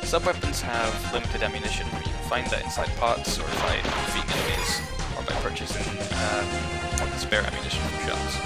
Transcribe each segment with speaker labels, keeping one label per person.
Speaker 1: Sub-weapons have limited ammunition, where you can find that inside parts, or by defeating enemies, or by purchasing spare ammunition from shops.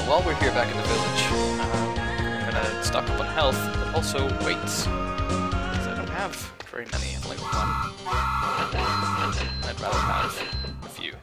Speaker 1: While we're here back in the village, I'm gonna stock up on health, but also weights, because I don't have very many at level 1. I'd rather have a few.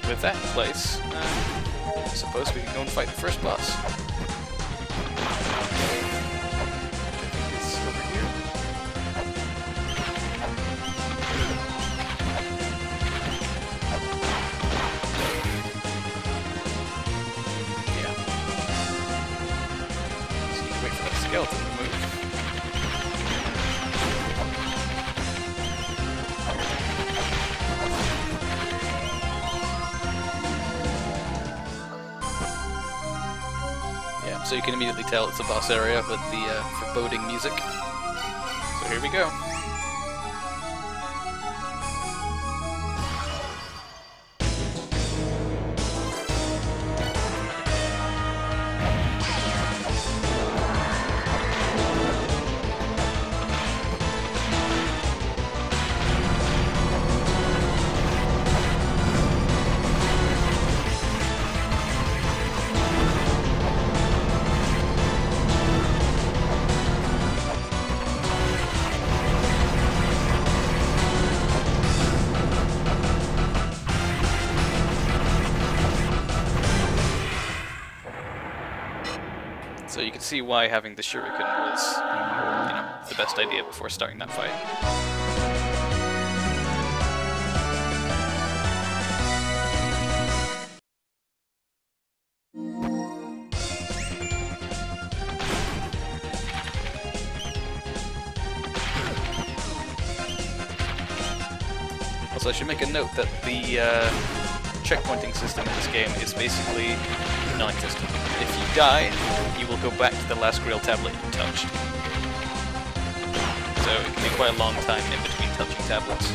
Speaker 1: With that in place, I suppose we can go and fight the first boss. I think it's over here. Yeah. So you can wait for that skeleton to move. So you can immediately tell it's a boss area with the foreboding music. So here we go. So you can see why having the shuriken was, you know, the best idea before starting that fight. Also, I should make a note that the checkpointing system in this game is basically non-existent. If you die, you will go back to the last grail tablet you touched. So it can be quite a long time in between touching tablets.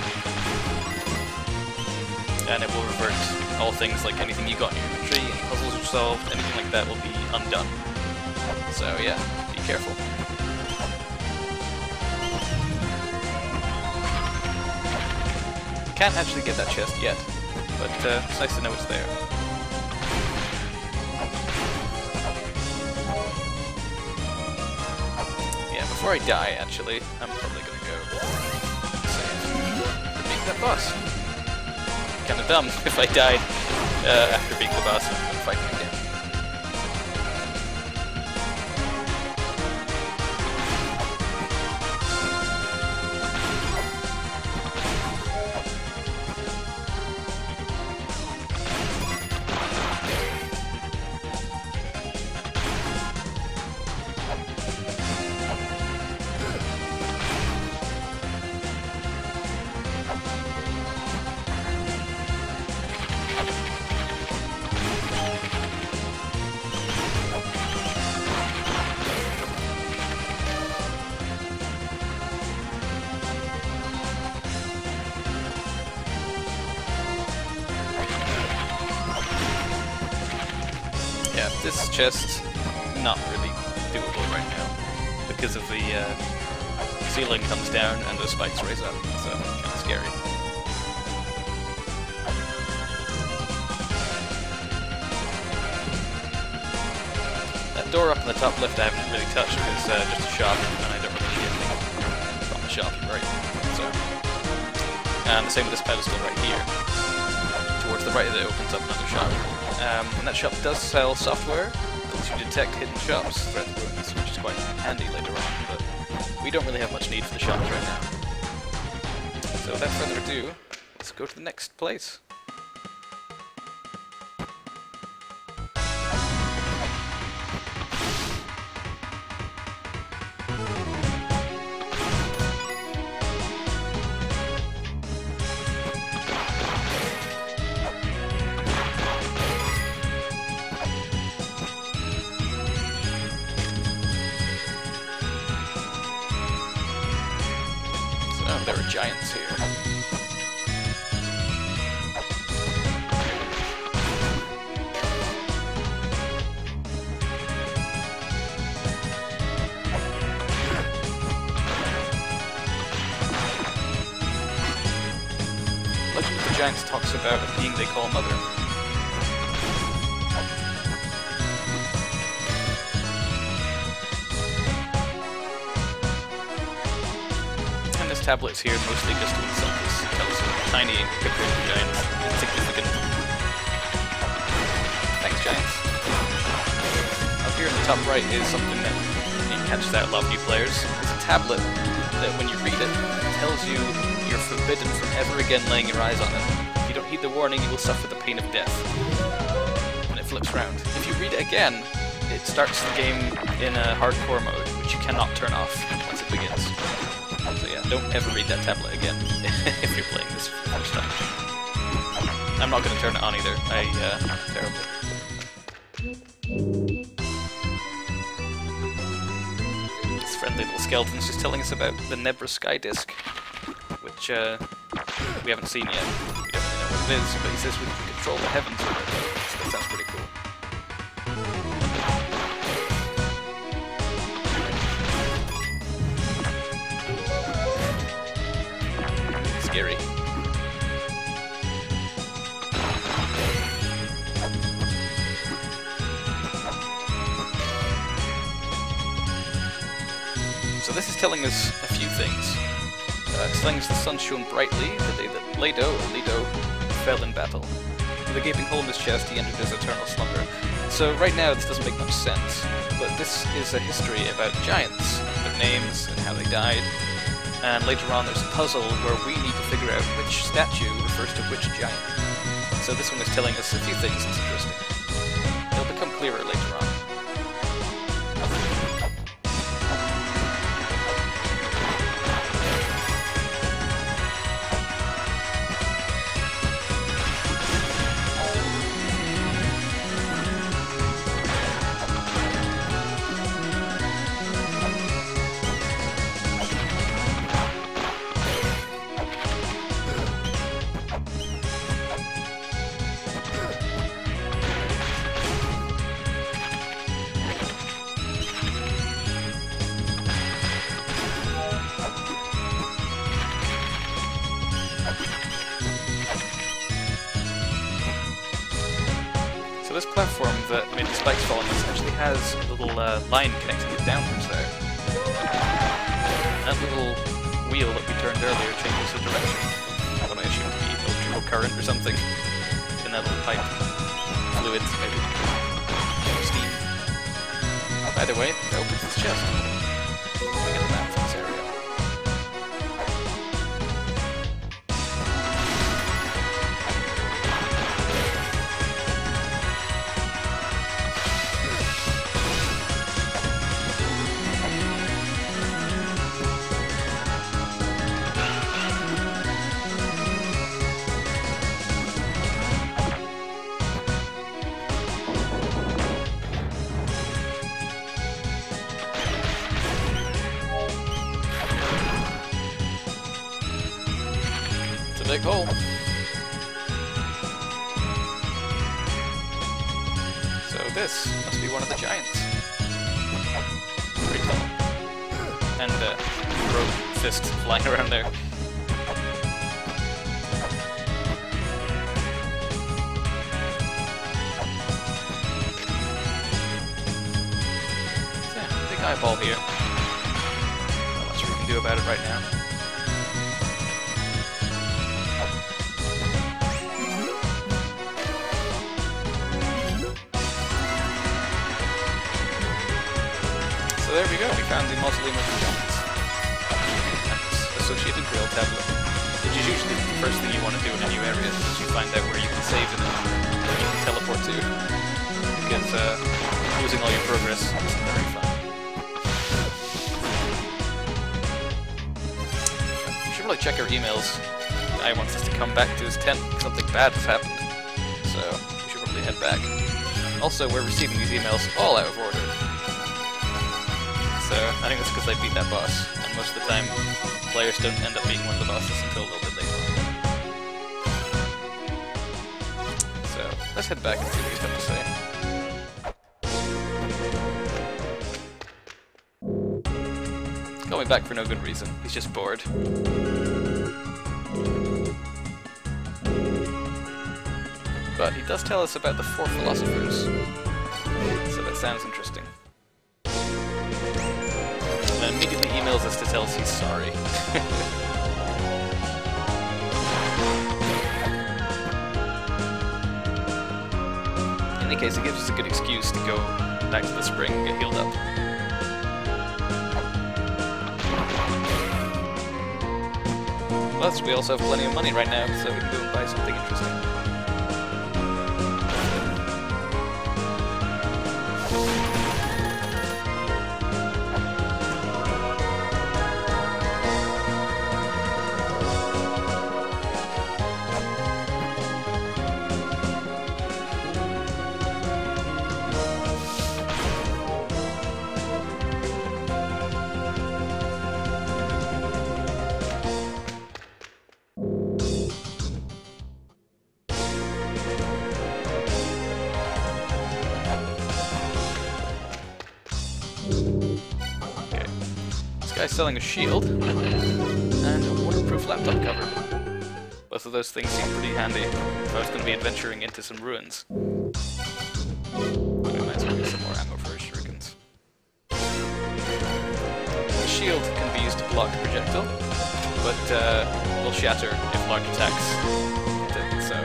Speaker 1: And it will revert all things like anything you got in your inventory, any puzzles you solved, anything like that will be undone. So yeah, be careful. Can't actually get that chest yet, but it's nice to know it's there. Yeah, before I die, actually, I'm probably gonna go save for being that boss. Kinda dumb if I died after being the boss and fighting again. Yeah, this chest, not really doable right now, because of the ceiling comes down and the spikes raise up, so kind of scary. That door up in the top left I haven't really touched because just a shop, and I don't really need anything from the shop right now, so And the same with this pedestal right here. Towards the right it opens up another shop. And that shop does sell software that lets you detect hidden shops throughout the ruins, which is quite handy later on, but we don't really have much need for the shops right now. So without further ado, let's go to the next place. There are giants here. Legend of the Giants talks about a being they call Mother. Tablets here mostly just to insult us, tell us we're tiny compared to giants, insignificant. Thanks, giants. Up here in the top right is something that catches out a lot of new players. It's a tablet that when you read it, tells you you're forbidden from ever again laying your eyes on it. If you don't heed the warning, you will suffer the pain of death. And it flips around. If you read it again, it starts the game in a hardcore mode, which you cannot turn off once it begins. So yeah, don't ever read that tablet again if you're playing this for the first time. I'm not going to turn it on either. Terrible. This friendly little skeleton's just telling us about the Nebra Sky Disk, which we haven't seen yet. We don't really know what it is, but he says we can control the heavens with it. So that sounds pretty cool. Scary. So this is telling us a few things. It's telling us the sun shone brightly the day that Ledo fell in battle. With a gaping hole in his chest, he entered his eternal slumber. So right now this doesn't make much sense, but this is a history about giants, their names and how they died. And later on there's a puzzle where we need to figure out which statue refers to which giant. So this one is telling us a few things that's interesting. It'll become clearer later on. So this platform that made the spikes fall on us actually has a little line connecting it downwards there. That little wheel that we turned earlier changes the direction. What I assume to be electrical current or something in that little pipe. Fluid, maybe. Steam. Either way, that opens this chest. We get a map for this area. Big hole. So this must be one of the giants. Pretty tall. And rogue fists flying around there. So yeah, big eyeball here. Not much we can do about it right now. So there we go, we found the Mausoleum of the Giants. And associated Grail tablet. Which is usually the first thing you want to do in a new area, is you find out where you can save and where you can teleport to. Because losing all your progress isn't very fun. We should really check our emails. The guy wants us to come back to his tent. Something bad has happened. So we should probably head back. Also, we're receiving these emails all out of order. So I think that's because I beat that boss. And most of the time, players don't end up being one of the bosses until a little bit later. So let's head back and see what he's got to say. Going back for no good reason. He's just bored. But he does tell us about the 4 philosophers. So that sounds interesting. And then immediately emails us to tell us he's sorry. In any case, it gives us a good excuse to go back to the spring and get healed up. Plus, we also have plenty of money right now, so we can go and buy something interesting. Guy's selling a shield and a waterproof laptop cover. Both of those things seem pretty handy if I was going to be adventuring into some ruins. But we might as well get some more ammo for our shurikens. The shield can be used to block the projectile, but will shatter if large attacks hit it, so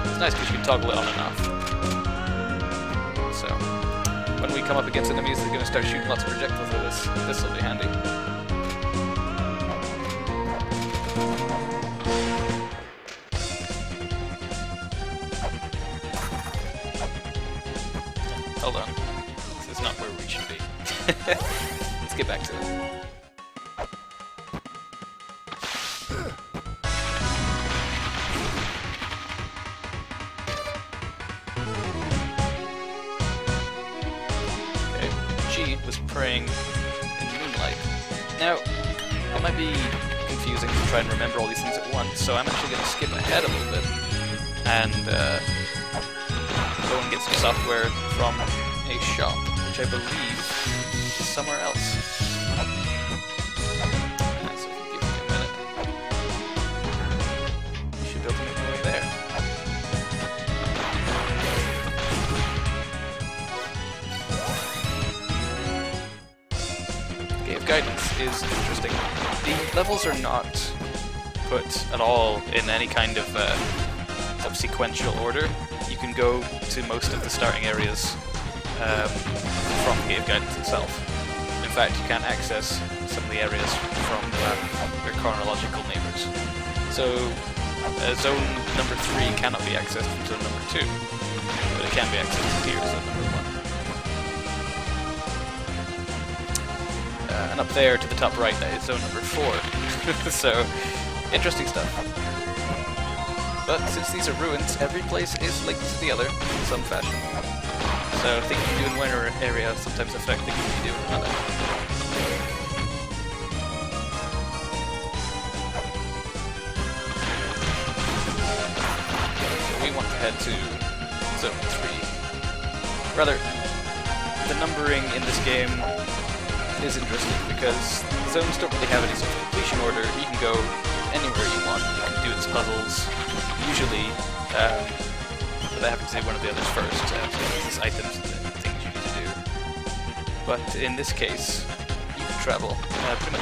Speaker 1: it's nice because you can toggle it on and off. So when we come up against enemies that are going to start shooting lots of projectiles at us, this will be handy. Hold on. This is not where we should be. Let's get back to it. Was praying in moonlight. Now, it might be confusing to try and remember all these things at once, so I'm actually going to skip ahead a little bit and go and get some software from a shop, which I believe is somewhere else. So if you give me a minute, you should be able to make my way there. Guidance is interesting. The levels are not put at all in any kind of sequential order. You can go to most of the starting areas from Cave Guidance itself. In fact, you can't access some of the areas from their chronological neighbors. So zone number 3 cannot be accessed from zone number 2, but it can be accessed from here, zone number 1. And up there to the top right, that is zone number 4. So, interesting stuff. But since these are ruins, every place is linked to the other in some fashion. So things you do in one area sometimes affect things you do in another. So we want to head to zone 3. Rather, the numbering in this game is interesting because zones don't really have any sort of completion order. You can go anywhere you want. You can do its puzzles. Usually, but I have to do one of the others first. So there's items and things you need to do. But in this case, you can travel pretty much